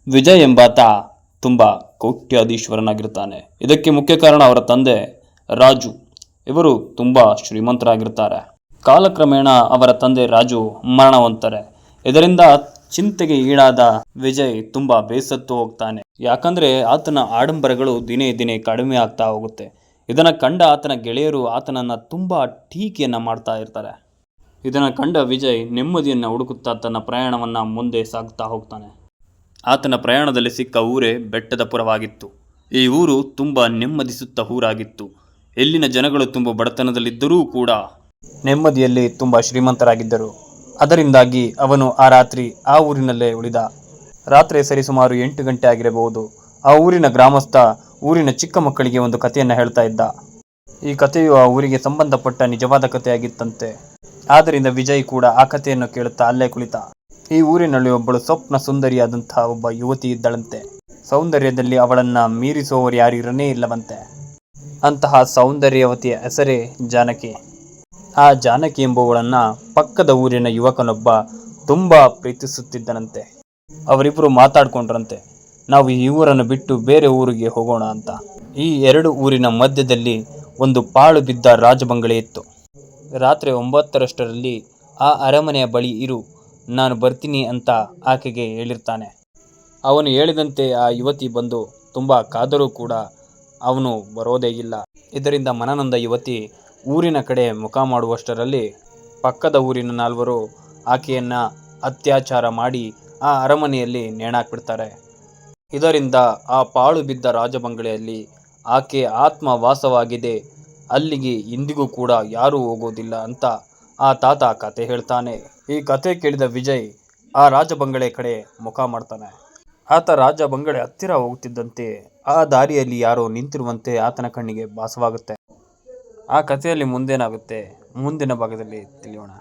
ವಿಜಯ್ ಎಂಬಾತ ತುಂಬ ಕೋಟ್ಯಾಧೀಶ್ವರನಾಗಿರ್ತಾನೆ. ಇದಕ್ಕೆ ಮುಖ್ಯ ಕಾರಣ ಅವರ ತಂದೆ ರಾಜು. ಇವರು ತುಂಬ ಶ್ರೀಮಂತರಾಗಿರ್ತಾರೆ. ಕಾಲಕ್ರಮೇಣ ಅವರ ತಂದೆ ರಾಜು ಮರಣವಂತಾರೆ. ಇದರಿಂದ ಚಿಂತೆಗೆ ಈಡಾದ ವಿಜಯ್ ತುಂಬ ಬೇಸತ್ತು ಹೋಗ್ತಾನೆ. ಯಾಕಂದ್ರೆ ಆತನ ಆಡಂಬರಗಳು ದಿನೇ ದಿನೇ ಕಡಿಮೆ ಆಗ್ತಾ ಹೋಗುತ್ತೆ. ಇದನ್ನ ಕಂಡ ಆತನ ಗೆಳೆಯರು ಆತನನ್ನ ತುಂಬಾ ಟೀಕೆಯನ್ನ ಮಾಡ್ತಾ ಇರ್ತಾರೆ. ಇದನ್ನ ಕಂಡ ವಿಜಯ್ ನೆಮ್ಮದಿಯನ್ನ ಹುಡುಕುತ್ತಾ ತನ್ನ ಪ್ರಯಾಣವನ್ನ ಮುಂದೆ ಸಾಗ್ತಾ ಹೋಗ್ತಾನೆ. ಆತನ ಪ್ರಯಾಣದಲ್ಲಿ ಸಿಕ್ಕ ಊರೇ ಬೆಟ್ಟದಪುರವಾಗಿತ್ತು. ಈ ಊರು ತುಂಬ ನೆಮ್ಮದಿಸುತ್ತ ಊರಾಗಿತ್ತು. ಇಲ್ಲಿನ ಜನಗಳು ತುಂಬ ಬಡತನದಲ್ಲಿದ್ದರೂ ಕೂಡ ನೆಮ್ಮದಿಯಲ್ಲಿ ತುಂಬ ಶ್ರೀಮಂತರಾಗಿದ್ದರು. ಅದರಿಂದಾಗಿ ಅವನು ಆ ರಾತ್ರಿ ಆ ಊರಿನಲ್ಲೇ ಉಳಿದ. ರಾತ್ರಿ ಸರಿಸುಮಾರು 8 ಗಂಟೆ ಆಗಿರಬಹುದು. ಆ ಊರಿನ ಗ್ರಾಮಸ್ಥ ಊರಿನ ಚಿಕ್ಕ ಮಕ್ಕಳಿಗೆ ಒಂದು ಕಥೆಯನ್ನು ಹೇಳ್ತಾ ಇದ್ದ. ಈ ಕಥೆಯು ಆ ಊರಿಗೆ ಸಂಬಂಧಪಟ್ಟ ನಿಜವಾದ ಕಥೆಯಾಗಿತ್ತಂತೆ. ಆದ್ದರಿಂದ ವಿಜಯ್ ಕೂಡ ಆ ಕಥೆಯನ್ನು ಕೇಳುತ್ತಾ ಅಲ್ಲೇ ಕುಳಿತ. ಈ ಊರಿನಲ್ಲಿ ಒಬ್ಬಳು ಸ್ವಪ್ನ ಸುಂದರಿಯಾದಂತಹ ಒಬ್ಬ ಯುವತಿ ಇದ್ದಳಂತೆ. ಸೌಂದರ್ಯದಲ್ಲಿ ಅವಳನ್ನ ಮೀರಿಸುವವರು ಯಾರಿರನೇ ಇಲ್ಲವಂತೆ. ಅಂತಹ ಸೌಂದರ್ಯವತಿಯ ಹೆಸರೇ ಜಾನಕಿ. ಆ ಜಾನಕಿ ಎಂಬುವಳನ್ನ ಪಕ್ಕದ ಊರಿನ ಯುವಕನೊಬ್ಬ ತುಂಬಾ ಪ್ರೀತಿಸುತ್ತಿದ್ದನಂತೆ. ಅವರಿಬ್ಬರು ಮಾತಾಡ್ಕೊಂಡ್ರಂತೆ, ನಾವು ಈ ಊರನ್ನು ಬಿಟ್ಟು ಬೇರೆ ಊರಿಗೆ ಹೋಗೋಣ ಅಂತ. ಈ 2 ಊರಿನ ಮಧ್ಯದಲ್ಲಿ ಒಂದು ಪಾಳು ಬಿದ್ದ ರಾಜಬಂಗಲೆ ಇತ್ತು. ರಾತ್ರಿ 9ರಷ್ಟರಲ್ಲಿ ಆ ಅರಮನೆಯ ಬಳಿ ಇರು, ನಾನು ಬರ್ತೀನಿ ಅಂತ ಆಕೆಗೆ ಹೇಳಿರ್ತಾನೆ. ಅವನು ಹೇಳಿದಂತೆ ಆ ಯುವತಿ ಬಂದು ತುಂಬ ಕಾದರೂ ಕೂಡ ಅವನು ಬರೋದೇ ಇಲ್ಲ. ಇದರಿಂದ ಮನನೊಂದ ಯುವತಿ ಊರಿನ ಕಡೆ ಮುಖ ಮಾಡುವಷ್ಟರಲ್ಲಿ ಪಕ್ಕದ ಊರಿನ 4 ಆಕೆಯನ್ನ ಅತ್ಯಾಚಾರ ಮಾಡಿ ಆ ಅರಮನೆಯಲ್ಲಿ ನೇಣಾಕ್ಬಿಡ್ತಾರೆ. ಇದರಿಂದ ಆ ಪಾಳು ಬಿದ್ದ ರಾಜಬಂಗಲೆಯಲ್ಲಿ ಆಕೆ ಆತ್ಮ ವಾಸವಾಗಿದೆ, ಅಲ್ಲಿಗೆ ಇಂದಿಗೂ ಕೂಡ ಯಾರೂ ಹೋಗೋದಿಲ್ಲ ಅಂತ ಆ ತಾತ ಕತೆ ಹೇಳ್ತಾನೆ. ಈ ಕತೆ ಕೇಳಿದ ವಿಜಯ್ ಆ ರಾಜಬಂಗಲೆ ಕಡೆ ಮುಖ ಮಾಡ್ತಾನೆ. ಆತ ರಾಜಬಂಗಲೆ ಹತ್ತಿರ ಹೋಗುತ್ತಿದ್ದಂತೆ ಆ ದಾರಿಯಲ್ಲಿ ಯಾರೋ ನಿಂತಿರುವಂತೆ ಆತನ ಕಣ್ಣಿಗೆ ಭಾಸವಾಗುತ್ತೆ. ಆ ಕಥೆಯಲ್ಲಿ ಮುಂದೇನಾಗುತ್ತೆ ಮುಂದಿನ ಭಾಗದಲ್ಲಿ ತಿಳಿಯೋಣ.